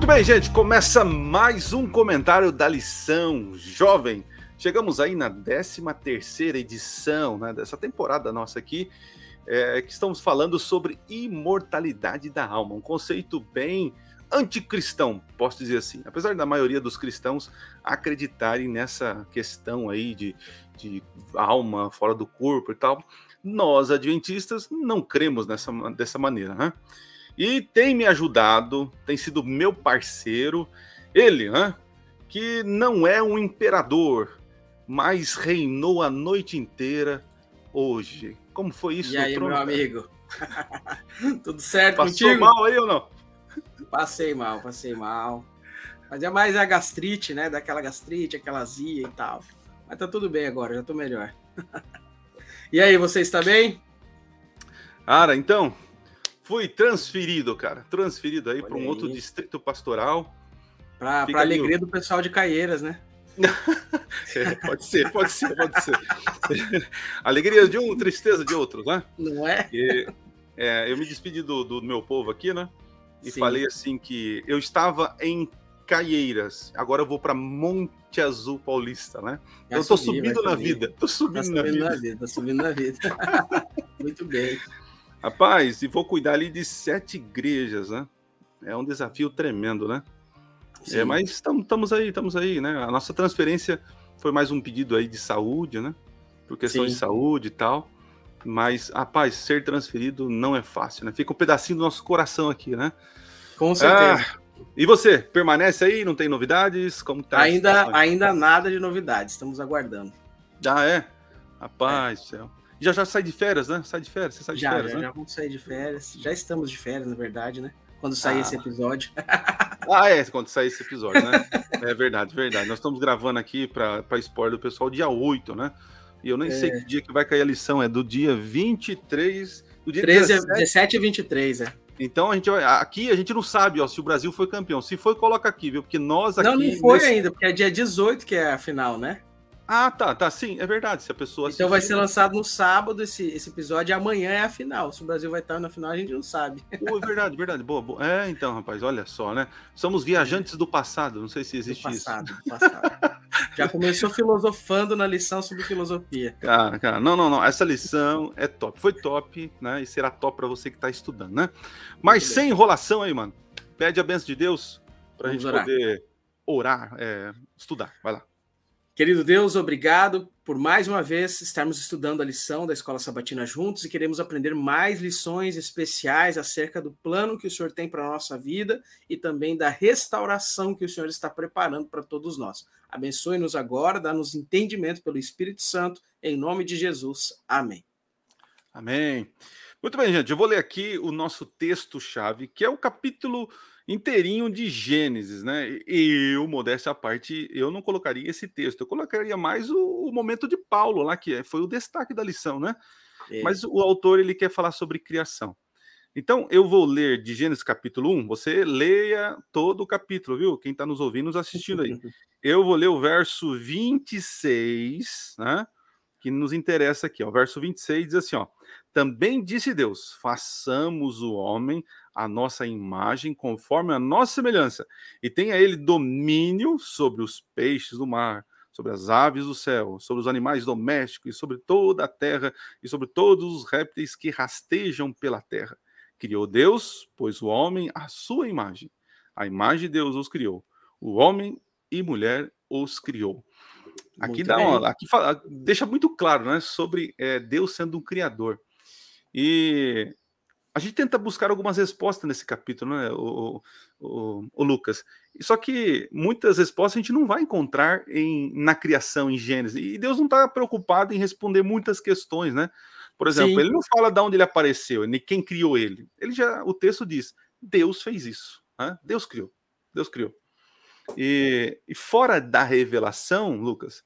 Muito bem, gente, começa mais um comentário da lição jovem. Chegamos aí na 13ª edição, né, dessa temporada nossa aqui, que estamos falando sobre imortalidade da alma, um conceito bem anticristão, posso dizer assim. Apesar da maioria dos cristãos acreditarem nessa questão aí de alma fora do corpo e tal, nós, adventistas, não cremos dessa maneira, né? E tem me ajudado, tem sido meu parceiro, ele, né, que não é um imperador, mas reinou a noite inteira hoje. Como foi isso? E aí, meu amigo? Tudo certo Passou contigo? mal aí ou não? Passei mal. Mas é mais a gastrite, né? Daquela gastrite, aquela azia e tal. Mas tá tudo bem agora, já tô melhor. E aí, você está bem? Cara, então, fui transferido, Transferido aí para um outro distrito pastoral. Pra alegria do pessoal de Caieiras, né? Pode ser. Alegria de um, tristeza de outro, né? Não é? Eu me despedi do meu povo aqui, né? E Sim. falei assim que eu estava em Caieiras, agora eu vou para Monte Azul Paulista, né? Então eu tô subindo na vida. Tô subindo na vida. Muito bem. Rapaz, e vou cuidar ali de 7 igrejas, né? É um desafio tremendo, né? Mas estamos aí, né? A nossa transferência foi mais um pedido aí de saúde, né? Por questão de saúde e tal. Mas, rapaz, ser transferido não é fácil, né? Fica um pedacinho do nosso coração aqui, né? Com certeza. E você, permanece aí? Não tem novidades? Como tá? Ainda nada de novidades, estamos aguardando. Rapaz do céu. Já sai de férias, né? Você sai de férias, né? Já vamos sair de férias. Já estamos de férias, na verdade, né? Quando sair esse episódio. Quando sair esse episódio, né? É verdade. Nós estamos gravando aqui para spoiler do pessoal dia 8, né? E eu nem sei que dia que vai cair a lição, é do dia 23... Do dia 17 e 23, Então, aqui a gente não sabe, ó, se o Brasil foi campeão. Se foi, coloca aqui, viu? Porque nós aqui... Não foi ainda, porque é dia 18 que é a final, né? Tá, sim, é verdade. Se a pessoa então vai ser lançado no sábado esse episódio e amanhã é a final. Se o Brasil vai estar na final, a gente não sabe. Verdade. Boa. Então, rapaz, olha só, né? Somos viajantes do passado, não sei se existe isso. Do passado. Já começou filosofando na lição sobre filosofia. Cara, não. Essa lição é top. Foi top, né? E será top para você que está estudando, né? Mas sem enrolação aí, mano. Pede a bênção de Deus pra gente poder orar, estudar. Vai lá. Querido Deus, obrigado por mais uma vez estarmos estudando a lição da Escola Sabatina juntos e queremos aprender mais lições especiais acerca do plano que o Senhor tem para a nossa vida e também da restauração que o Senhor está preparando para todos nós. Abençoe-nos agora, dá-nos entendimento pelo Espírito Santo, em nome de Jesus. Amém. Amém. Muito bem, gente, eu vou ler aqui o nosso texto-chave, que é o capítulo inteirinho de Gênesis, né? E eu, modéstia à parte, eu não colocaria esse texto, eu colocaria mais o momento de Paulo lá, que foi o destaque da lição, né? Mas o autor, ele quer falar sobre criação. Então, eu vou ler de Gênesis capítulo 1, você leia todo o capítulo, viu? Quem está nos ouvindo, nos assistindo aí. Eu vou ler o verso 26, né? Que nos interessa aqui, ó. O verso 26 diz assim, ó: também disse Deus, façamos o homem a nossa imagem, conforme a nossa semelhança, e tenha ele domínio sobre os peixes do mar, sobre as aves do céu, sobre os animais domésticos, e sobre toda a terra, e sobre todos os répteis que rastejam pela terra. Criou Deus, pois o homem à sua imagem. A imagem de Deus os criou. O homem e mulher os criou. Aqui deixa muito claro, né, sobre Deus sendo um criador. E a gente tenta buscar algumas respostas nesse capítulo, né, o Lucas. Só que muitas respostas a gente não vai encontrar na criação, em Gênesis. E Deus não está preocupado em responder muitas questões, né? Por exemplo, ele não fala de onde ele apareceu, nem quem criou ele. O texto diz, Deus fez isso, né? Deus criou. E fora da revelação, Lucas,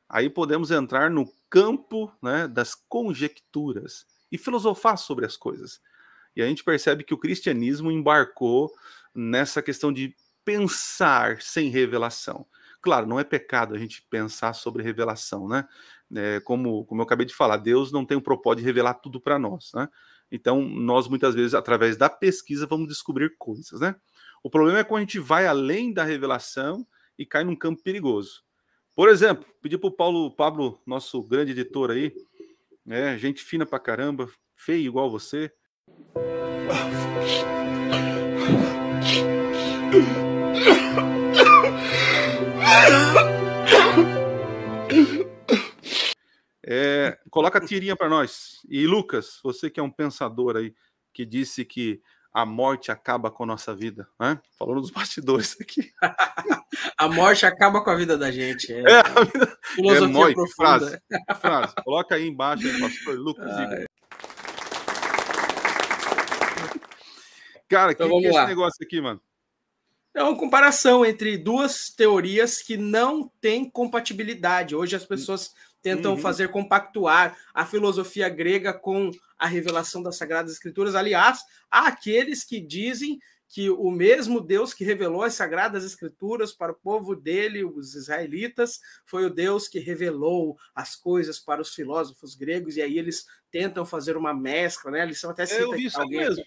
aí podemos entrar no campo, né, das conjecturas e filosofar sobre as coisas. E a gente percebe que o cristianismo embarcou nessa questão de pensar sem revelação. Claro, não é pecado a gente pensar sobre revelação, né? Como eu acabei de falar, Deus não tem o propósito de revelar tudo para nós, né? Então, nós muitas vezes, através da pesquisa, vamos descobrir coisas, né? O problema é quando a gente vai além da revelação e cai num campo perigoso. Por exemplo, pedir para o Pablo, nosso grande editor aí, gente fina pra caramba, feio igual você. Coloca a tirinha para nós. E Lucas, você que é um pensador aí, que disse que a morte acaba com a nossa vida, né? Falando dos bastidores aqui. A morte acaba com a vida da gente. A vida... Filosofia profunda. Frase. Coloca aí embaixo, pastor Lucas. Cara, então, que é esse negócio aqui, mano? É uma comparação entre duas teorias que não têm compatibilidade. Hoje as pessoas tentam fazer compactuar a filosofia grega com a revelação das Sagradas Escrituras. Aliás, há aqueles que dizem que o mesmo Deus que revelou as Sagradas Escrituras para o povo dele, os israelitas, foi o Deus que revelou as coisas para os filósofos gregos, e aí eles tentam fazer uma mescla, né? Eles são até cita alguém aqui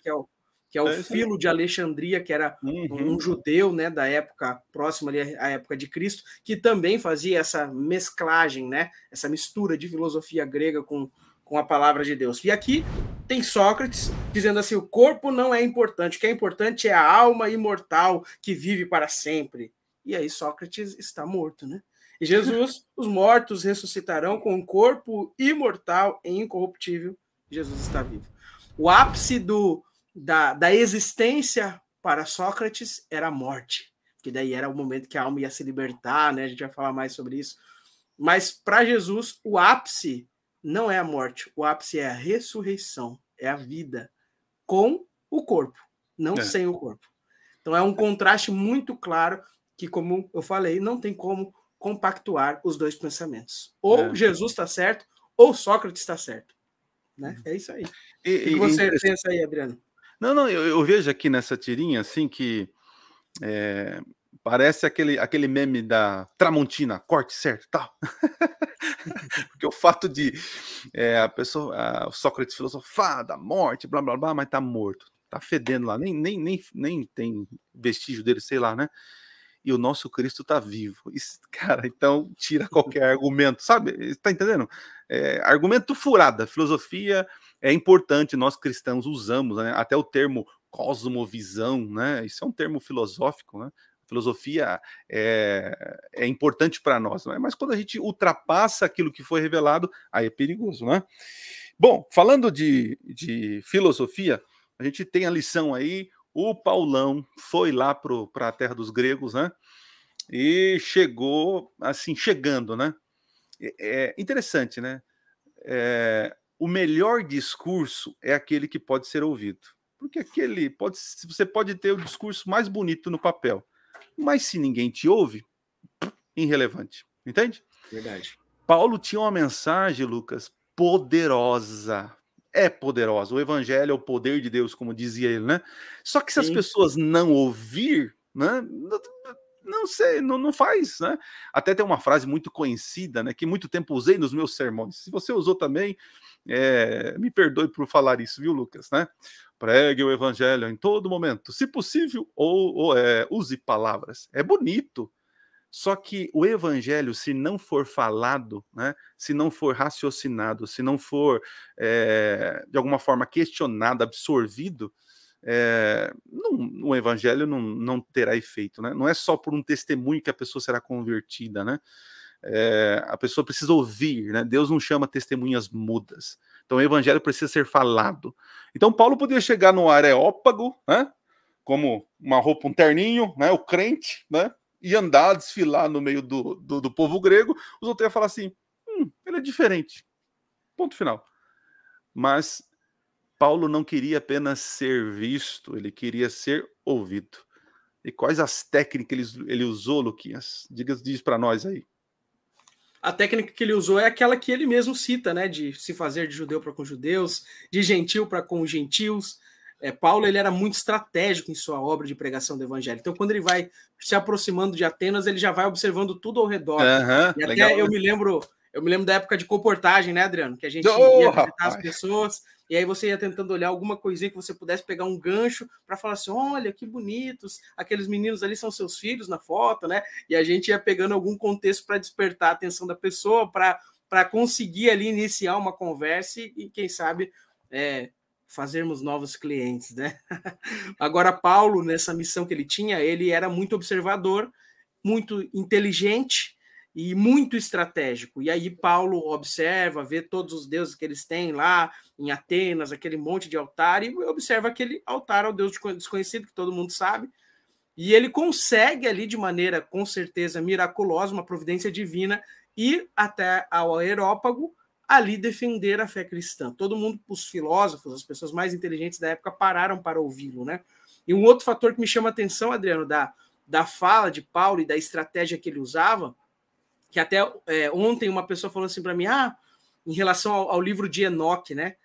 que é o Filo de Alexandria, que era um judeu, né, da época próxima ali à época de Cristo, que também fazia essa mesclagem, né, essa mistura de filosofia grega com a palavra de Deus. E aqui tem Sócrates dizendo assim, o corpo não é importante, o que é importante é a alma imortal que vive para sempre. E aí Sócrates está morto, né? E Jesus, os mortos ressuscitarão com um corpo imortal e incorruptível. Jesus está vivo. O ápice da existência para Sócrates era a morte, que daí era o momento que a alma ia se libertar, né? A gente vai falar mais sobre isso. Mas para Jesus, o ápice não é a morte, o ápice é a ressurreição, é a vida com o corpo, não sem o corpo. Então é um contraste muito claro que, como eu falei, não tem como compactuar os dois pensamentos. Ou Jesus está certo, ou Sócrates está certo. Né? É isso aí. O que você pensa aí, Adriano? Não, eu vejo aqui nessa tirinha, assim, que parece aquele meme da Tramontina, corte certo, tal. Porque o fato de o Sócrates filosofar da morte, blá, blá, blá, mas tá morto, tá fedendo lá, nem tem vestígio dele, sei lá, né? E o nosso Cristo tá vivo. Isso, cara, então tira qualquer argumento, sabe? Tá entendendo? Argumento furado. Filosofia é importante, nós cristãos usamos, né? Até o termo cosmovisão, né? Isso é um termo filosófico, né? Filosofia é importante para nós, né? Mas quando a gente ultrapassa aquilo que foi revelado, aí é perigoso, né? Bom, falando de filosofia, a gente tem a lição aí. O Paulão foi lá para a terra dos gregos, né? E chegou, assim, chegando, né? Interessante, né? O melhor discurso é aquele que pode ser ouvido. Porque você pode ter o discurso mais bonito no papel, mas se ninguém te ouve, irrelevante. Entende? Verdade. Paulo tinha uma mensagem, Lucas, poderosa. É poderosa. O evangelho é o poder de Deus, como dizia ele, né? Só que se as pessoas não ouvir, né? Não sei, não faz, né? Até tem uma frase muito conhecida, né? Que muito tempo usei nos meus sermões. Se você usou também, me perdoe por falar isso, viu, Lucas, né? Pregue o evangelho em todo momento, se possível, ou use palavras. É bonito. Só que o evangelho, se não for falado, né, se não for raciocinado, se não for, de alguma forma, questionado, absorvido, o evangelho não terá efeito. Né? Não é só por um testemunho que a pessoa será convertida. Né? A pessoa precisa ouvir. Né? Deus não chama testemunhas mudas. Então o evangelho precisa ser falado. Então Paulo podia chegar no Areópago, né, como uma roupa, um terninho, né, o crente, né, e andar, desfilar no meio do povo grego, os outros iam falar assim, ele é diferente. Ponto final. Mas Paulo não queria apenas ser visto, ele queria ser ouvido. E quais as técnicas ele usou, Luquinhas? Diz para nós aí. A técnica que ele usou é aquela que ele mesmo cita, né, de se fazer de judeu para com judeus, de gentil para com gentios. Paulo ele era muito estratégico em sua obra de pregação do evangelho. Então, quando ele vai se aproximando de Atenas, ele já vai observando tudo ao redor. E até legal, eu me lembro, Eu me lembro da época de comportagem, né, Adriano? Que a gente ia visitar as pessoas, e aí você ia tentando olhar alguma coisinha que você pudesse pegar um gancho para falar assim, olha, que bonitos, aqueles meninos ali são seus filhos na foto, né? E a gente ia pegando algum contexto para despertar a atenção da pessoa, para conseguir ali iniciar uma conversa e quem sabe, fazermos novos clientes, né? Agora, Paulo, nessa missão que ele tinha, ele era muito observador, muito inteligente e muito estratégico. E aí Paulo observa, vê todos os deuses que eles têm lá em Atenas, aquele monte de altar, e observa aquele altar ao Deus desconhecido, que todo mundo sabe, e ele consegue ali, de maneira, com certeza, miraculosa, uma providência divina, ir até ao Areópago, ali defender a fé cristã. Todo mundo, os filósofos, as pessoas mais inteligentes da época, pararam para ouvi-lo, né? E um outro fator que me chama a atenção, Adriano, da fala de Paulo e da estratégia que ele usava, que até ontem uma pessoa falou assim para mim, em relação ao livro de Enoque, né?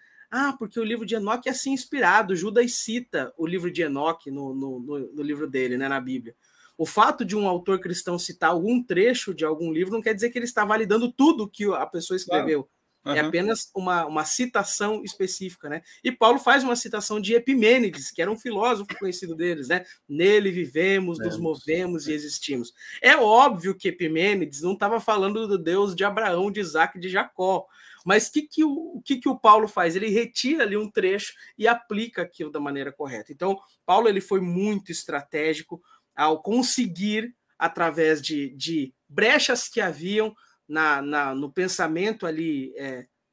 Porque o livro de Enoque é assim inspirado, Judas cita o livro de Enoque no livro dele, né, na Bíblia. O fato de um autor cristão citar algum trecho de algum livro não quer dizer que ele está validando tudo que a pessoa escreveu. Claro. É apenas uma citação específica, né? E Paulo faz uma citação de Epimênides, que era um filósofo conhecido deles, né? Nele vivemos, nos movemos e existimos. É óbvio que Epimênides não estava falando do Deus de Abraão, de Isaac e de Jacó. Mas o que o Paulo faz? Ele retira ali um trecho e aplica aquilo da maneira correta. Então, Paulo ele foi muito estratégico ao conseguir, através de brechas que haviam no pensamento ali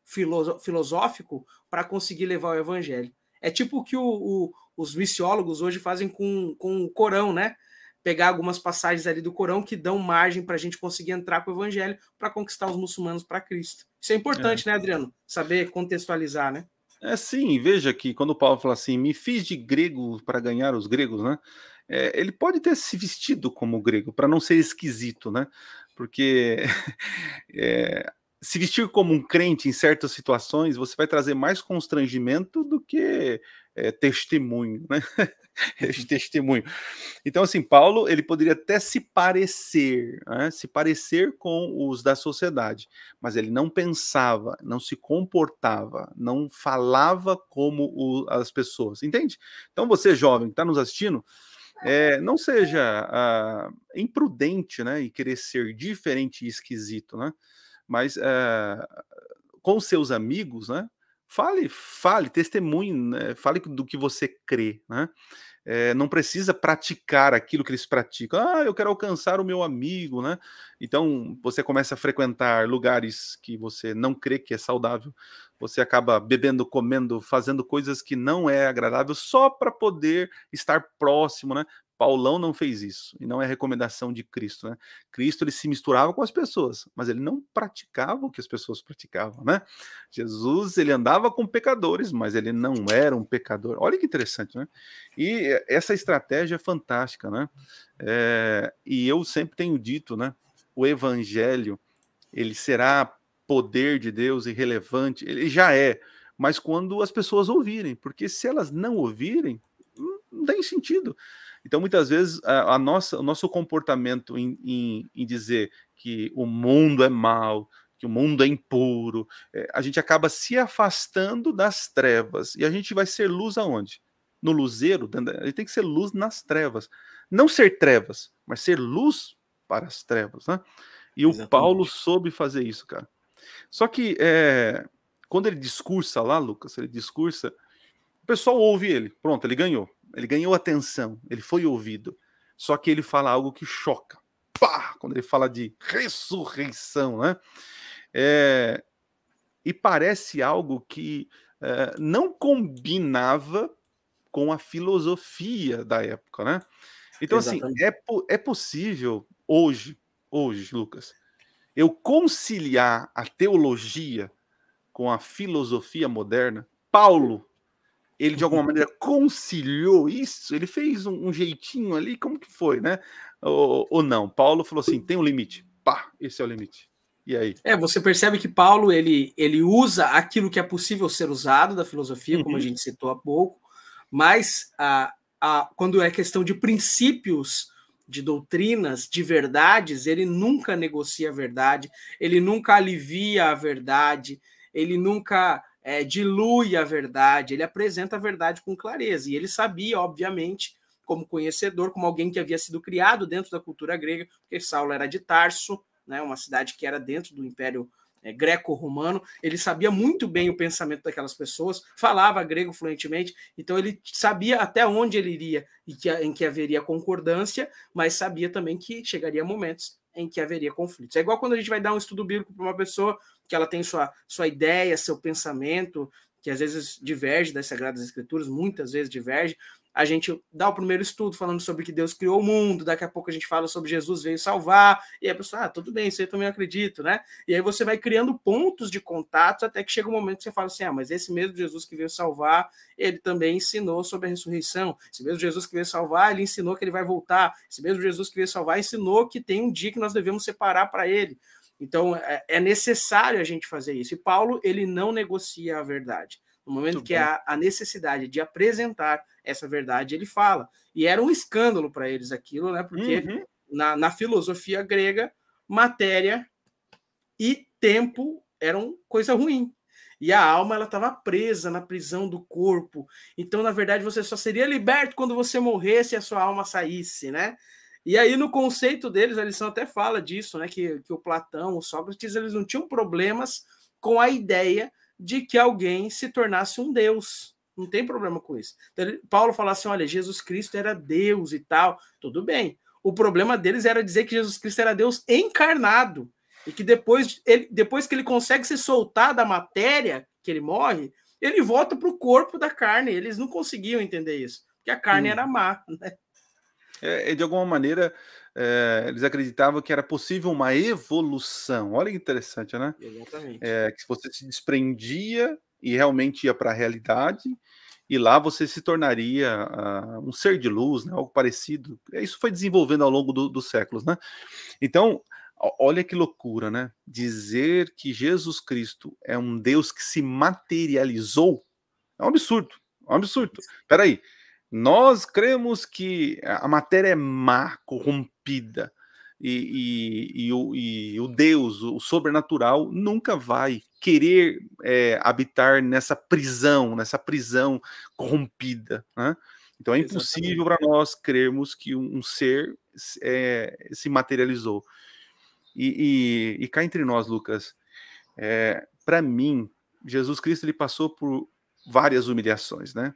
filosófico, para conseguir levar o evangelho. É tipo o que os missiólogos hoje fazem com o Corão, né? Pegar algumas passagens ali do Corão que dão margem para a gente conseguir entrar com o evangelho para conquistar os muçulmanos para Cristo. Isso é importante, né, Adriano? Saber contextualizar, né? Sim, veja que quando Paulo fala assim, me fiz de grego para ganhar os gregos, né? Ele pode ter se vestido como grego, para não ser esquisito, né? Porque se vestir como um crente em certas situações, você vai trazer mais constrangimento do que testemunho, né? Testemunho. Então, assim, Paulo, ele poderia até se parecer, né? Se parecer com os da sociedade, mas ele não pensava, não se comportava, não falava como as pessoas, entende? Então, você jovem que está nos assistindo, não seja imprudente, né? E querer ser diferente e esquisito, né? Mas com seus amigos, né? Fale, testemunhe, né? Fale do que você crê, né? Não precisa praticar aquilo que eles praticam. Eu quero alcançar o meu amigo, né? Então, você começa a frequentar lugares que você não crê que é saudável. Você acaba bebendo, comendo, fazendo coisas que não é agradável só para poder estar próximo, né? Paulão não fez isso, e não é recomendação de Cristo, né? Cristo, ele se misturava com as pessoas, mas ele não praticava o que as pessoas praticavam, né? Jesus, ele andava com pecadores, mas ele não era um pecador. Olha que interessante, né? E essa estratégia é fantástica, né? E eu sempre tenho dito, né? O evangelho, ele será poder de Deus e relevante, ele já é, mas quando as pessoas ouvirem, porque se elas não ouvirem, não tem sentido. Então, muitas vezes, o nosso comportamento em dizer que o mundo é mau, que o mundo é impuro, a gente acaba se afastando das trevas. E a gente vai ser luz aonde? No luzeiro, ele tem que ser luz nas trevas. Não ser trevas, mas ser luz para as trevas, né? E o Paulo soube fazer isso, cara. Só que quando ele discursa lá, Lucas, o pessoal ouve ele. Pronto, ele ganhou. Ele ganhou atenção, ele foi ouvido. Só que ele fala algo que choca. Pá! Quando ele fala de ressurreição, né? E parece algo que não combinava com a filosofia da época, né? Então, exatamente. Assim, é possível hoje, Lucas, eu conciliar a teologia com a filosofia moderna. Paulo, ele de alguma maneira conciliou isso, ele fez um jeitinho ali, como que foi, né? Ou não? Paulo falou assim, tem um limite. Pá, esse é o limite. E aí? Você percebe que Paulo, ele usa aquilo que é possível ser usado da filosofia, como a gente citou há pouco, mas quando é questão de princípios de doutrinas, de verdades, ele nunca negocia a verdade, ele nunca alivia a verdade, ele nunca dilui a verdade, ele apresenta a verdade com clareza. E ele sabia, obviamente, como conhecedor, como alguém que havia sido criado dentro da cultura grega, porque Saulo era de Tarso, né, uma cidade que era dentro do Império greco-romano, ele sabia muito bem o pensamento daquelas pessoas, falava grego fluentemente, então ele sabia até onde ele iria e em que haveria concordância, mas sabia também que chegaria momentos em que haveria conflitos. É igual quando a gente vai dar um estudo bíblico para uma pessoa que ela tem sua ideia, seu pensamento, que às vezes diverge das Sagradas Escrituras, muitas vezes diverge. A gente dá o primeiro estudo falando sobre que Deus criou o mundo, daqui a pouco a gente fala sobre Jesus veio salvar, e a pessoa, tudo bem, isso aí eu também acredito, né? E aí você vai criando pontos de contato até que chega um momento que você fala assim, mas esse mesmo Jesus que veio salvar, ele também ensinou sobre a ressurreição. Esse mesmo Jesus que veio salvar, ele ensinou que ele vai voltar. Esse mesmo Jesus que veio salvar ensinou que tem um dia que nós devemos separar para ele. Então, é necessário a gente fazer isso. E Paulo, ele não negocia a verdade. No momento muito que há a necessidade de apresentar essa verdade, ele fala. E era um escândalo para eles aquilo, né? Porque na filosofia grega, matéria e tempo eram coisa ruim. E a alma ela estava presa na prisão do corpo. Então, na verdade, você só seria liberto quando você morresse e a sua alma saísse, né? E aí, no conceito deles, a lição até fala disso, né? Que o Platão, o Sócrates, eles não tinham problemas com a ideia de que alguém se tornasse um Deus. Não tem problema com isso. Então, Paulo fala assim, olha, Jesus Cristo era Deus e tal. Tudo bem. O problema deles era dizer que Jesus Cristo era Deus encarnado. E que depois que ele consegue se soltar da matéria, que ele morre, ele volta para o corpo da carne. Eles não conseguiam entender isso. Porque a carne era má, né? De alguma maneira, eles acreditavam que era possível uma evolução. Olha que interessante, né? Exatamente. Que você se desprendia e realmente ia para a realidade, e lá você se tornaria um ser de luz, né? Algo parecido. Isso foi desenvolvendo ao longo dos séculos, né? Então, olha que loucura, né? Dizer que Jesus Cristo é um Deus que se materializou é um absurdo. É um absurdo. Peraí. Nós cremos que a matéria é má, corrompida, e o Deus, o sobrenatural, nunca vai querer habitar nessa prisão corrompida, né? Então é impossível para nós crermos que um ser se materializou. E cá entre nós, Lucas, para mim, Jesus Cristo ele passou por várias humilhações, né?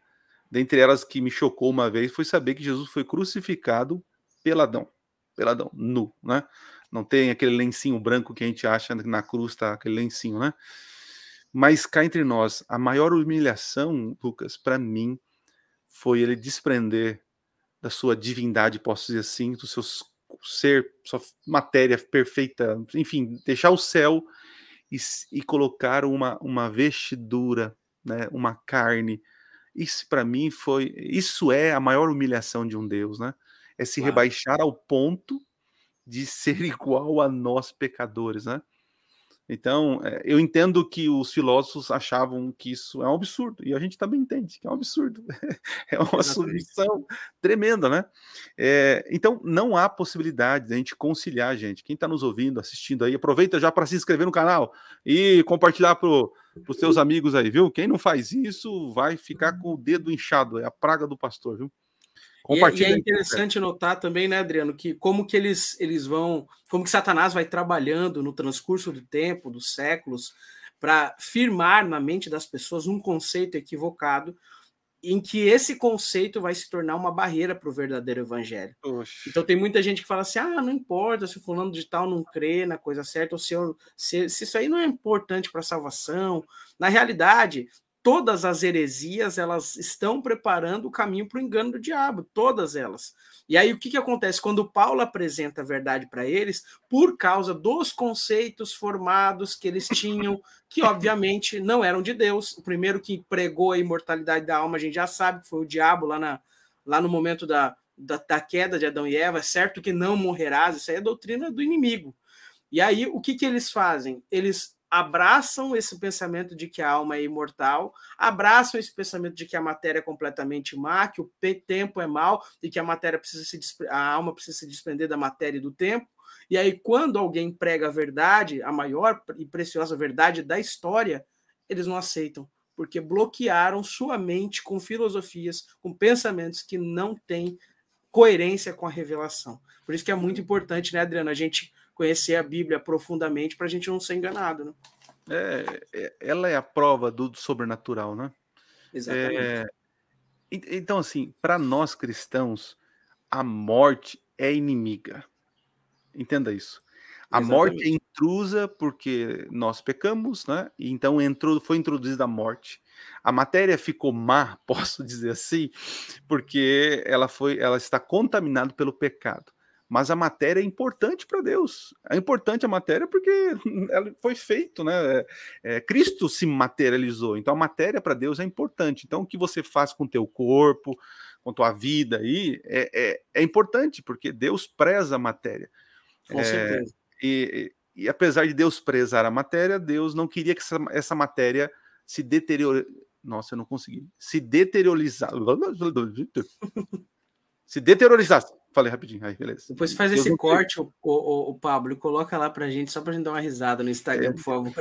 Dentre elas que me chocou uma vez foi saber que Jesus foi crucificado peladão, nu, né? Não tem aquele lencinho branco que a gente acha na cruz, tá? Aquele lencinho, né? Mas cá entre nós, a maior humilhação, Lucas, para mim, foi ele desprender da sua divindade, posso dizer assim, do seu ser, sua matéria perfeita, enfim, deixar o céu e colocar uma vestidura, né? Uma carne. Isso para mim isso é a maior humilhação de um Deus, né? É se rebaixar ao ponto de ser igual a nós pecadores, né? Então, eu entendo que os filósofos achavam que isso é um absurdo, e a gente também entende que é um absurdo. É uma submissão tremenda, né? Então, não há possibilidade de a gente conciliar, gente. Quem está nos ouvindo, assistindo aí, aproveita já para se inscrever no canal e compartilhar para os seus amigos aí, viu? Quem não faz isso vai ficar com o dedo inchado, é a praga do pastor, viu? E é interessante notar também, né, Adriano, que como que eles vão, como que Satanás vai trabalhando no transcurso do tempo, dos séculos, para firmar na mente das pessoas um conceito equivocado, em que esse conceito vai se tornar uma barreira para o verdadeiro evangelho. Oxe. Então tem muita gente que fala assim, não importa se o fulano de tal não crê na coisa certa, ou se isso aí não é importante para a salvação. Na realidade, todas as heresias, elas estão preparando o caminho para o engano do diabo, todas elas. E aí o que acontece? Quando Paulo apresenta a verdade para eles, por causa dos conceitos formados que eles tinham, que obviamente não eram de Deus, o primeiro que pregou a imortalidade da alma, a gente já sabe que foi o diabo lá no momento da queda de Adão e Eva, é certo que não morrerás, isso aí é doutrina do inimigo. E aí o que eles fazem? Eles abraçam esse pensamento de que a alma é imortal, abraçam esse pensamento de que a matéria é completamente má, que o tempo é mau e que a matéria a alma precisa se desprender da matéria e do tempo. E aí, quando alguém prega a verdade, a maior e preciosa verdade da história, eles não aceitam, porque bloquearam sua mente com filosofias, com pensamentos que não têm coerência com a revelação. Por isso que é muito importante, né, Adriano, a gente conhecer a Bíblia profundamente para a gente não ser enganado, né? Ela é a prova do sobrenatural, né? Exatamente. Então, assim, para nós cristãos, a morte é inimiga. Entenda isso. A morte é Exatamente. intrusa porque nós pecamos, né? E então foi introduzida a morte. A matéria ficou má, posso dizer assim, porque ela está contaminada pelo pecado. Mas a matéria é importante para Deus. É importante a matéria porque ela foi feito, né? Cristo se materializou. Então a matéria para Deus é importante. Então o que você faz com o teu corpo, com tua vida aí, é importante porque Deus preza a matéria. Com certeza. E apesar de Deus prezar a matéria, Deus não queria que essa matéria se deteriore. Nossa, eu não consegui. Se deteriorizasse. Falei rapidinho. Aí, beleza. Depois faz Deus esse não queria. corte, o Pablo, e coloca lá pra gente, só pra gente dar uma risada no Instagram, por favor.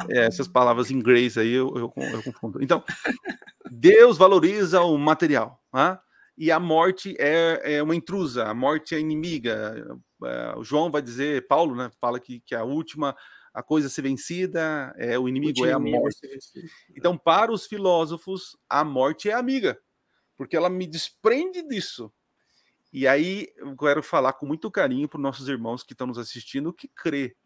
Essas palavras em inglês aí eu confundo. Então, Deus valoriza o material, tá? E a morte é uma intrusa, a morte é inimiga. O João vai dizer, Paulo, né, fala que a coisa a ser vencida, o inimigo é a morte. Então, para os filósofos, a morte é amiga, porque ela me desprende disso. E aí, eu quero falar com muito carinho para os nossos irmãos que estão nos assistindo, que crê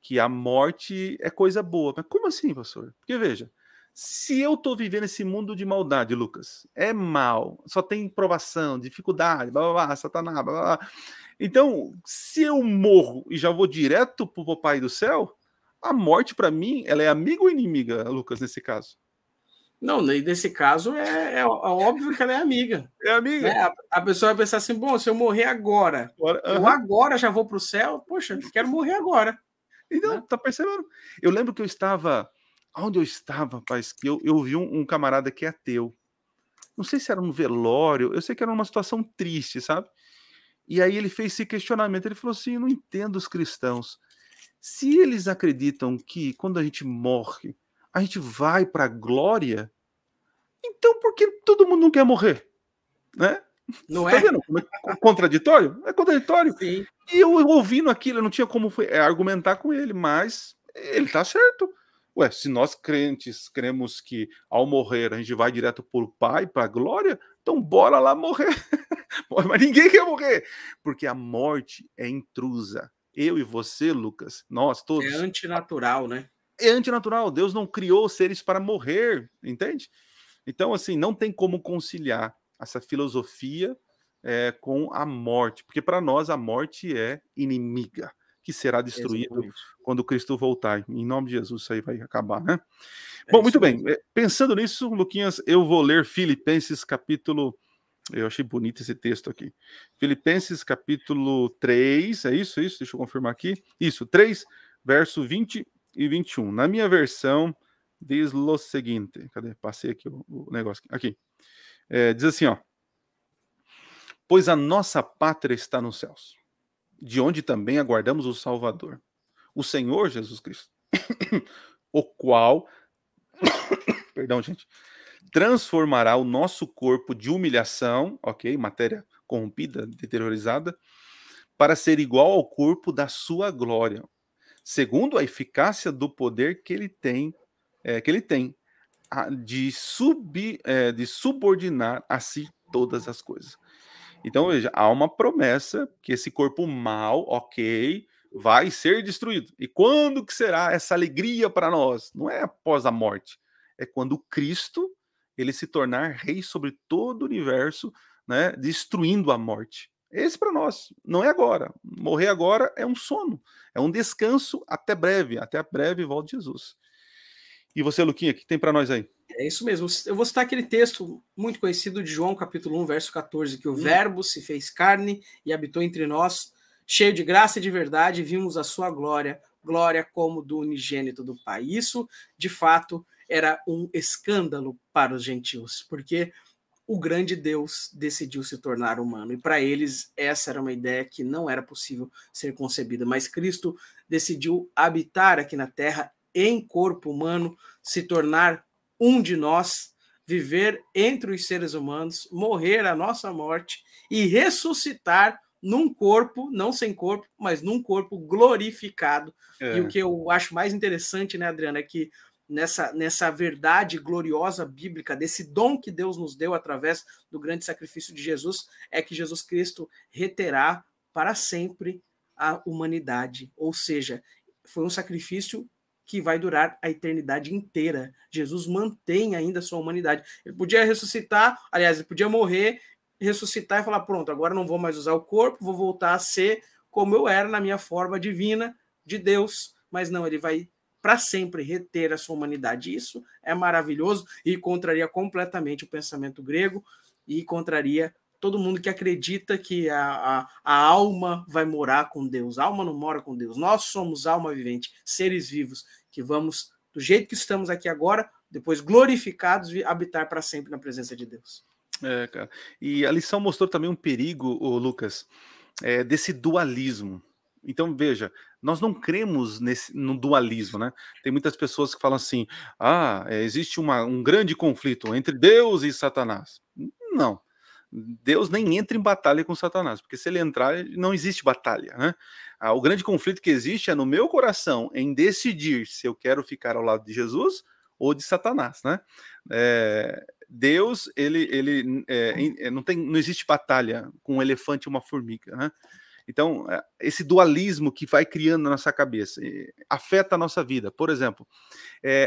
que a morte é coisa boa. Mas como assim, pastor? Porque veja, se eu estou vivendo esse mundo de maldade, Lucas, é mal, só tem provação, dificuldade, blá, blá, blá, Satanás, blá, blá. Então, se eu morro e já vou direto para o papai do céu, a morte para mim, ela é amiga ou inimiga, Lucas, nesse caso? Não, nesse caso é óbvio que ela é amiga. É amiga. Né? A pessoa vai pensar assim, bom, se eu morrer agora, eu agora já vou para o céu, poxa, quero morrer agora. Então, né? tá percebendo? Eu lembro que eu estava... Onde eu estava, rapaz? Que eu vi um camarada que é ateu. Não sei se era um velório, eu sei que era uma situação triste, sabe? E aí ele fez esse questionamento, ele falou assim, eu não entendo os cristãos. Se eles acreditam que quando a gente morre, a gente vai para a glória, então por que todo mundo não quer morrer? Né? Não tá é? vendo como é contraditório? É contraditório. Sim. E eu ouvindo aquilo, eu não tinha como argumentar com ele, mas ele tá certo. Ué, se nós crentes cremos que ao morrer a gente vai direto pro Pai, para a glória, então bora lá morrer. Mas ninguém quer morrer, porque a morte é intrusa. Eu e você, Lucas, nós É todos, antinatural, né? é antinatural. Deus não criou seres para morrer, entende? Então, assim, não tem como conciliar essa filosofia com a morte, porque para nós a morte é inimiga, que será destruído Exatamente. quando Cristo voltar. Em nome de Jesus, isso aí vai acabar, né? É Bom, muito bem. mesmo. Pensando nisso, Luquinhas, eu vou ler Filipenses capítulo... Eu achei bonito esse texto aqui. Filipenses capítulo 3, é isso? Deixa eu confirmar aqui. Isso, 3, verso 20 e 21. Na minha versão, diz o seguinte. Cadê? Passei aqui o negócio. Aqui. Diz assim, ó. Pois a nossa pátria está nos céus, de onde também aguardamos o Salvador, o Senhor Jesus Cristo, o qual, perdão, gente, transformará o nosso corpo de humilhação, ok, matéria corrompida, deteriorizada, para ser igual ao corpo da sua glória, segundo a eficácia do poder que ele tem, de subordinar a si todas as coisas. Então, veja, há uma promessa que esse corpo mal, ok, vai ser destruído. E quando que será essa alegria para nós? Não é após a morte, é quando Cristo ele se tornar rei sobre todo o universo, né, destruindo a morte. Esse para nós, não é agora. Morrer agora é um sono, é um descanso até breve volta Jesus. E você, Luquinha, o que tem para nós aí? É isso mesmo. Eu vou citar aquele texto muito conhecido de João, capítulo 1, verso 14, que o Verbo se fez carne e habitou entre nós, cheio de graça e de verdade, e vimos a sua glória, glória como do unigênito do Pai. Isso, de fato, era um escândalo para os gentios, porque o grande Deus decidiu se tornar humano. E para eles, essa era uma ideia que não era possível ser concebida. Mas Cristo decidiu habitar aqui na Terra em corpo humano, se tornar um de nós, viver entre os seres humanos, morrer a nossa morte e ressuscitar num corpo, não sem corpo, mas num corpo glorificado. E o que eu acho mais interessante, né, Adriano, é que nessa verdade gloriosa bíblica, desse dom que Deus nos deu através do grande sacrifício de Jesus, é que Jesus Cristo reterá para sempre a humanidade. Ou seja, foi um sacrifício que vai durar a eternidade inteira. Jesus mantém ainda a sua humanidade. Ele podia ressuscitar, aliás, ele podia morrer, ressuscitar e falar, pronto, agora não vou mais usar o corpo, vou voltar a ser como eu era na minha forma divina de Deus. Mas não, ele vai para sempre reter a sua humanidade. Isso é maravilhoso e contraria completamente o pensamento grego e contraria todo mundo que acredita que a alma vai morar com Deus. A alma não mora com Deus. Nós somos alma vivente, seres vivos, que vamos, do jeito que estamos aqui agora, depois glorificados, habitar para sempre na presença de Deus. Cara. E a lição mostrou também um perigo, Lucas, desse dualismo. Então, veja, nós não cremos no dualismo, né? Tem muitas pessoas que falam assim, existe um grande conflito entre Deus e Satanás. Não, Deus nem entra em batalha com Satanás, porque se ele entrar, não existe batalha, né? O grande conflito que existe é no meu coração, em decidir se eu quero ficar ao lado de Jesus ou de Satanás, né? Deus, não existe batalha com um elefante e uma formiga, né? Então, esse dualismo que vai criando na nossa cabeça afeta a nossa vida. Por exemplo,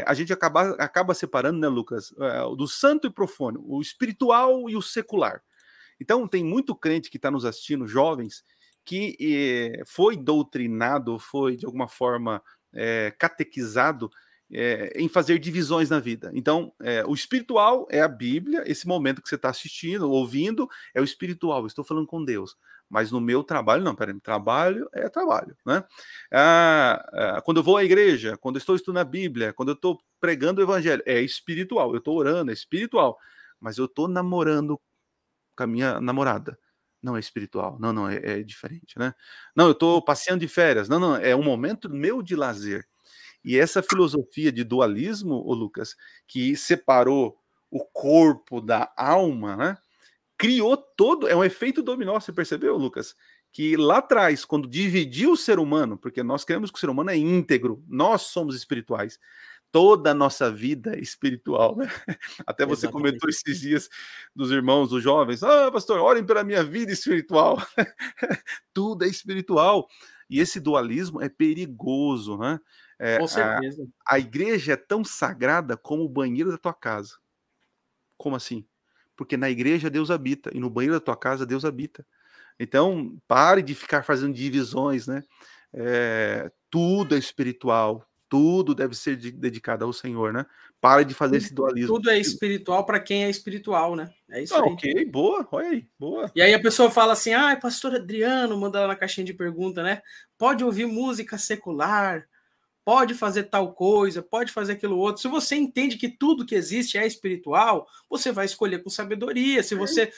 a gente acaba separando, né, Lucas, do santo e profano, o espiritual e o secular. Então, tem muito crente que está nos assistindo, jovens, que foi doutrinado, foi, de alguma forma, catequizado em fazer divisões na vida. Então, o espiritual é a Bíblia, esse momento que você está assistindo, ouvindo, é o espiritual, eu estou falando com Deus. Mas no meu trabalho, não, peraí, trabalho é trabalho, né? Quando eu vou à igreja, quando eu estou estudando a Bíblia, quando eu estou pregando o evangelho, é espiritual, eu estou orando, é espiritual, mas eu estou namorando com a minha namorada, não é espiritual, não, é diferente, né? Não, eu estou passeando de férias, não, é um momento meu de lazer. E essa filosofia de dualismo, Lucas, que separou o corpo da alma, né? Criou é um efeito dominó, você percebeu, Lucas? Que lá atrás, quando dividiu o ser humano, porque nós queremos que o ser humano é íntegro, nós somos espirituais, toda a nossa vida é espiritual, né? Até você comentou esses dias dos irmãos, dos jovens, pastor, orem pela minha vida espiritual. Tudo é espiritual. E esse dualismo é perigoso, né? Com certeza. A igreja é tão sagrada como o banheiro da tua casa. Como assim? Porque na igreja Deus habita, e no banheiro da tua casa Deus habita. Então, pare de ficar fazendo divisões, né? Tudo é espiritual, tudo deve ser dedicado ao Senhor, né? Pare de fazer esse dualismo. Tudo é espiritual para quem é espiritual, né? É isso aí. Ok, boa, olha aí, boa. E aí a pessoa fala assim, pastor Adriano, manda lá na caixinha de pergunta, né? Pode ouvir música secular, pode fazer tal coisa, pode fazer aquilo outro. Se você entende que tudo que existe é espiritual, você vai escolher com sabedoria. Se você,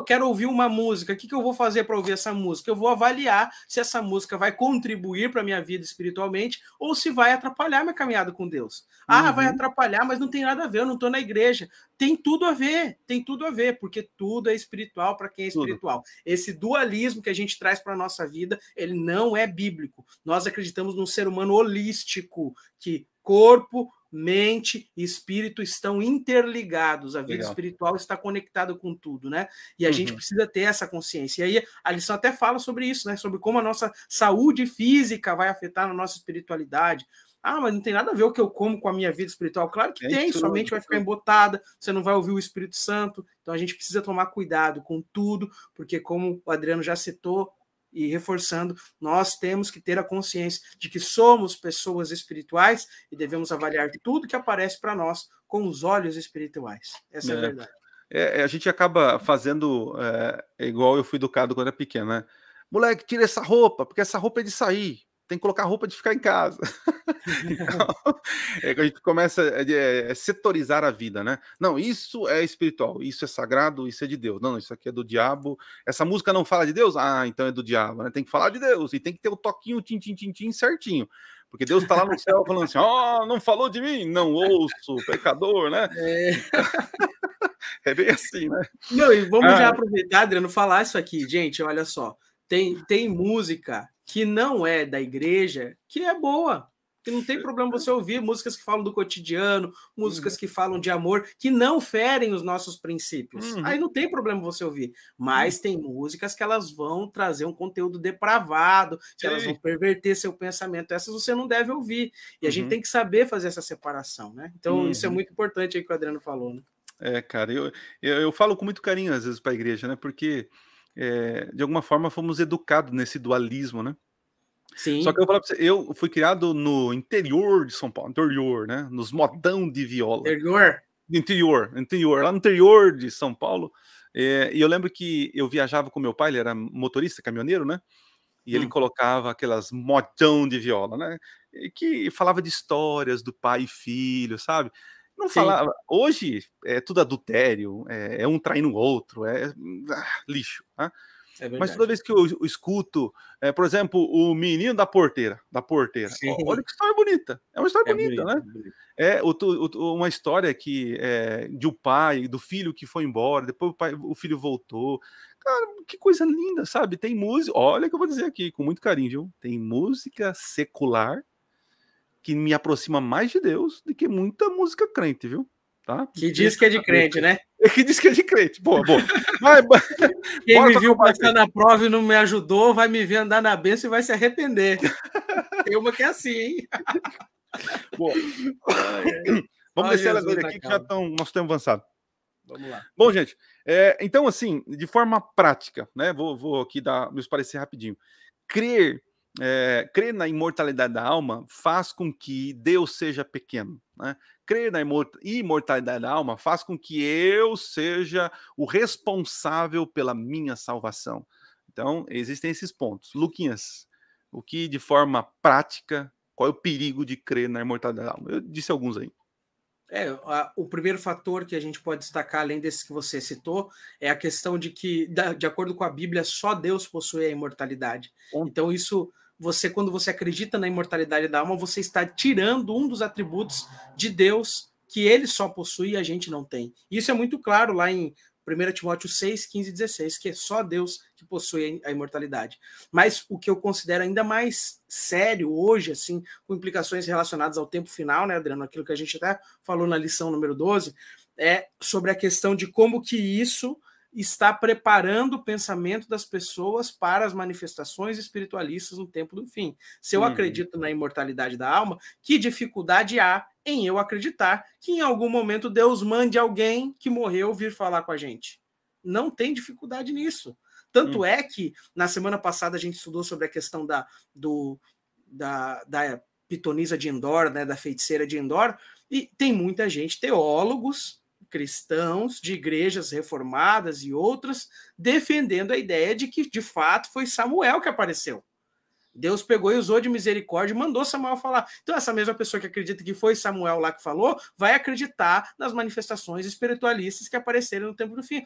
quero ouvir uma música, o que eu vou fazer para ouvir essa música? Eu vou avaliar se essa música vai contribuir para a minha vida espiritualmente ou se vai atrapalhar minha caminhada com Deus. Vai atrapalhar, mas não tem nada a ver, eu não estou na igreja. Tem tudo a ver, porque tudo é espiritual para quem é espiritual. Tudo. Esse dualismo que a gente traz para a nossa vida, ele não é bíblico. Nós acreditamos num ser humano holístico, que corpo, mente e espírito estão interligados. A vida espiritual está conectada com tudo, né? E a gente precisa ter essa consciência. E aí a lição até fala sobre isso, né? Sobre como a nossa saúde física vai afetar na nossa espiritualidade. Mas não tem nada a ver o que eu como com a minha vida espiritual. Claro que tem, sua mente vai ficar embotada, você não vai ouvir o Espírito Santo. Então a gente precisa tomar cuidado com tudo, porque como o Adriano já citou, e reforçando, nós temos que ter a consciência de que somos pessoas espirituais e devemos avaliar tudo que aparece para nós com os olhos espirituais. Essa é a verdade. A gente acaba fazendo igual eu fui educado quando era pequeno, né? Moleque, tira essa roupa, porque essa roupa é de sair. tem que colocar roupa de ficar em casa. Então, que a gente começa a setorizar a vida, né? Não, isso é espiritual, isso é sagrado, isso é de Deus. Não, isso aqui é do diabo. Essa música não fala de Deus? Ah, então é do diabo, né? Tem que falar de Deus e tem que ter o toquinho, tim, tim, tim, tim, certinho. Porque Deus está lá no céu falando assim, ó, não falou de mim? Não ouço, pecador, né? É bem assim, né? Não, e vamos já aproveitar, Adriano, falar isso aqui. Gente, olha só. Tem música que não é da igreja, que é boa. Que não tem problema você ouvir músicas que falam do cotidiano, músicas que falam de amor, que não ferem os nossos princípios. Aí não tem problema você ouvir. Mas tem músicas que elas vão trazer um conteúdo depravado, que elas vão perverter seu pensamento. Essas você não deve ouvir. E a gente tem que saber fazer essa separação, né? Então, isso é muito importante aí que o Adriano falou, né? Cara, eu falo com muito carinho às vezes para a igreja, né? Porque de alguma forma fomos educados nesse dualismo, né? Sim. Só que eu vou falar pra você, eu fui criado no interior de São Paulo, interior, né? Nos modão de viola. Interior, lá no interior de São Paulo. E eu lembro que eu viajava com meu pai, ele era motorista, caminhoneiro, né? E ele colocava aquelas modão de viola, né? E que falava de histórias do pai e filho, sabe? Não falava. Hoje é tudo adultério, é um traindo o outro, lixo, né? Mas toda vez que eu escuto, por exemplo, o menino da porteira, olha que história bonita, é uma história bonita, né? Uma história que de um pai, do filho que foi embora, depois o filho voltou. Cara, que coisa linda, sabe? Tem música, olha que eu vou dizer aqui com muito carinho, viu? Tem música secular que me aproxima mais de Deus do que muita música crente, viu? Tá? Que diz que é de crente, né? Que diz que é de crente. Boa. Quem me viu passando a prova e não me ajudou, vai me ver andar na bênção e vai se arrepender. Tem uma que é assim, hein? Bom, vamos descer a ladeira aqui que já estão nosso tempo avançado. Vamos lá. Bom, gente, então assim, de forma prática, né? Vou aqui dar meus parecer rapidinho. Crer na imortalidade da alma faz com que Deus seja pequeno, né? Crer na imortalidade da alma faz com que eu seja o responsável pela minha salvação. Então, existem esses pontos. Luquinhas, o que de forma prática, qual é o perigo de crer na imortalidade da alma? Eu disse alguns aí. O primeiro fator que a gente pode destacar, além desses que você citou, é a questão de que, de acordo com a Bíblia, só Deus possui a imortalidade. Então, isso, quando você acredita na imortalidade da alma, você está tirando um dos atributos de Deus que ele só possui e a gente não tem. Isso é muito claro lá em 1 Timóteo 6, 15 e 16, que é só Deus que possui a imortalidade. Mas o que eu considero ainda mais sério hoje, assim, com implicações relacionadas ao tempo final, né, Adriano, aquilo que a gente até falou na lição número 12, é sobre a questão de como que isso está preparando o pensamento das pessoas para as manifestações espiritualistas no tempo do fim. Se eu acredito na imortalidade da alma, que dificuldade há em eu acreditar que em algum momento Deus mande alguém que morreu vir falar com a gente? Não tem dificuldade nisso. Tanto é que na semana passada a gente estudou sobre a questão da pitonisa de Endor, né, da feiticeira de Endor, e tem muita gente, teólogos cristãos de igrejas reformadas e outras, defendendo a ideia de que, de fato, foi Samuel que apareceu. Deus pegou e usou de misericórdia e mandou Samuel falar. Então, essa mesma pessoa que acredita que foi Samuel lá que falou, vai acreditar nas manifestações espiritualistas que apareceram no tempo do fim.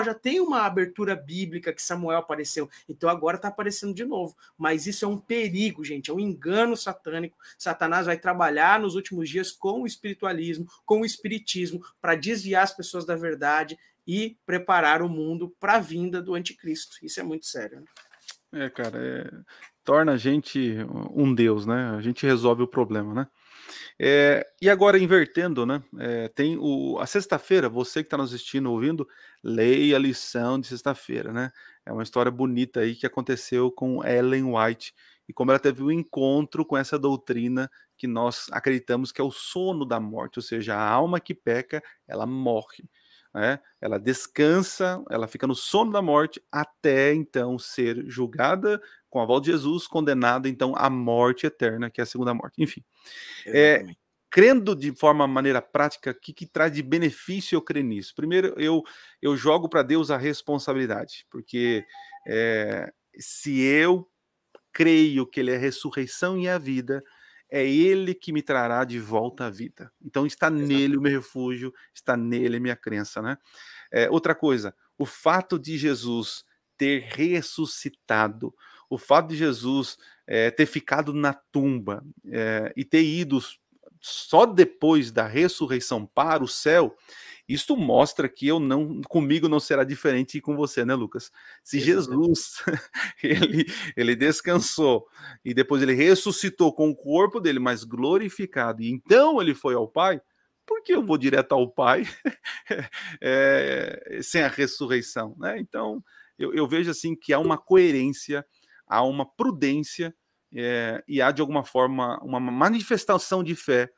Já tem uma abertura bíblica que Samuel apareceu, então agora está aparecendo de novo. Mas isso é um perigo, gente, é um engano satânico. Satanás vai trabalhar nos últimos dias com o espiritualismo, com o espiritismo, para desviar as pessoas da verdade e preparar o mundo para a vinda do anticristo. Isso é muito sério, né? Cara, torna a gente um Deus, né? A gente resolve o problema, né? E agora, invertendo, né? Tem a sexta-feira, você que está nos assistindo, ouvindo, leia a lição de sexta-feira, né? É uma história bonita aí que aconteceu com Ellen White e como ela teve um encontro com essa doutrina que nós acreditamos que é o sono da morte, ou seja, a alma que peca, ela morre. Ela descansa, ela fica no sono da morte até então ser julgada com a volta de Jesus, condenada então à morte eterna, que é a segunda morte. Enfim, crendo de maneira prática, o que traz de benefício eu crer nisso? Primeiro, eu jogo para Deus a responsabilidade, porque se eu creio que ele é a ressurreição e a vida, é ele que me trará de volta à vida. Então está nele o meu refúgio, está nele a minha crença, né? Outra coisa, o fato de Jesus ter ressuscitado, o fato de Jesus ter ficado na tumba e ter ido só depois da ressurreição para o céu, isso mostra que comigo não será diferente com você, né, Lucas? Se Jesus, ele descansou e depois ele ressuscitou com o corpo dele, mas glorificado, e então ele foi ao Pai, por que eu vou direto ao Pai sem a ressurreição, né? Então, eu vejo assim que há uma coerência, há uma prudência e há, de alguma forma, uma manifestação de fé,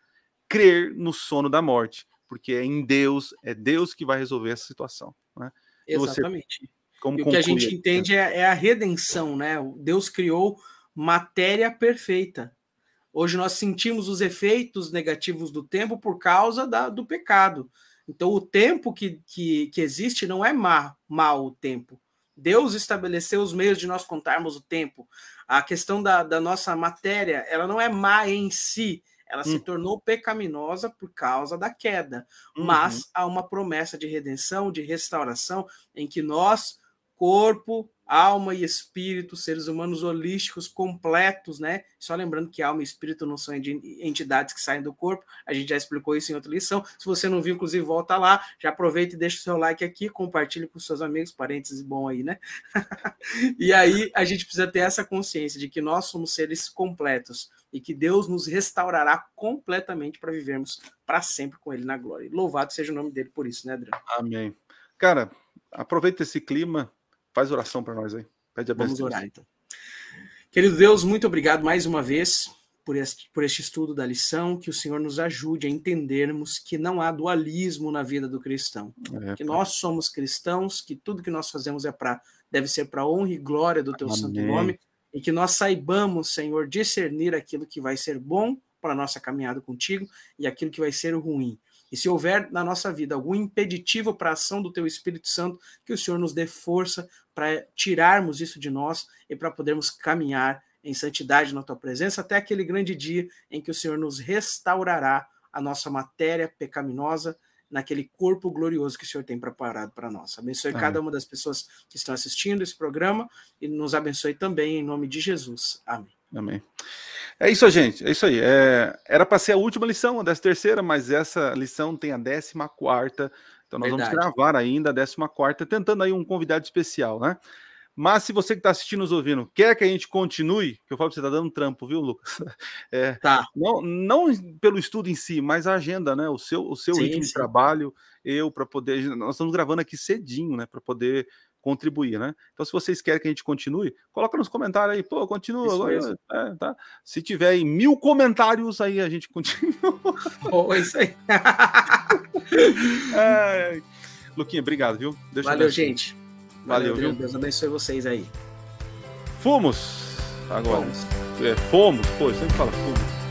crer no sono da morte, porque é Deus que vai resolver essa situação, né? Exatamente. Você, como e o que a gente entende é a redenção, né? Deus criou matéria perfeita. Hoje nós sentimos os efeitos negativos do tempo por causa do pecado. Então o tempo que existe não é mal o tempo. Deus estabeleceu os meios de nós contarmos o tempo. A questão da nossa matéria, ela não é má em si, ela se tornou pecaminosa por causa da queda. Mas há uma promessa de redenção, de restauração, em que nós, corpo, alma e espírito, seres humanos holísticos, completos, né? Só lembrando que alma e espírito não são entidades que saem do corpo, a gente já explicou isso em outra lição. Se você não viu, inclusive, volta lá, já aproveita e deixa o seu like aqui, compartilhe com seus amigos, parênteses bom aí, né? E aí a gente precisa ter essa consciência de que nós somos seres completos e que Deus nos restaurará completamente para vivermos para sempre com Ele na glória. E louvado seja o nome dele por isso, né, Adriano? Amém. Cara, aproveita esse clima, faz oração para nós aí. Pede a bênção. Vamos orar, então. Querido Deus, muito obrigado mais uma vez por este estudo da lição, que o Senhor nos ajude a entendermos que não há dualismo na vida do cristão, que nós somos cristãos, que tudo que nós fazemos deve ser para honra e glória do teu santo nome, e que nós saibamos, Senhor, discernir aquilo que vai ser bom para a nossa caminhada contigo e aquilo que vai ser ruim. E se houver na nossa vida algum impeditivo para a ação do teu Espírito Santo, que o Senhor nos dê força para tirarmos isso de nós e para podermos caminhar em santidade na tua presença até aquele grande dia em que o Senhor nos restaurará a nossa matéria pecaminosa naquele corpo glorioso que o Senhor tem preparado para nós. Abençoe cada uma das pessoas que estão assistindo esse programa e nos abençoe também em nome de Jesus. Amém. Amém. É isso, gente. É isso aí. Era para ser a última lição, a 13ª, mas essa lição tem a 14ª. Então nós vamos gravar ainda a 14ª, tentando aí um convidado especial, né? Mas se você que está assistindo, nos ouvindo, quer que a gente continue, que eu falo que você está dando trampo, viu, Lucas? Tá. Não pelo estudo em si, mas a agenda, né? O seu ritmo de trabalho, para poder. Nós estamos gravando aqui cedinho, né? Para poder contribuir, né? Então, se vocês querem que a gente continue, coloca nos comentários aí, pô, continua. Tá? Se tiver aí 1000 comentários, aí a gente continua. Oh, isso aí. Luquinha, obrigado, viu? Valeu, gente. Valeu, viu? Deus abençoe vocês aí. Fomos agora. Fomos. Pô, eu sempre falo fomos.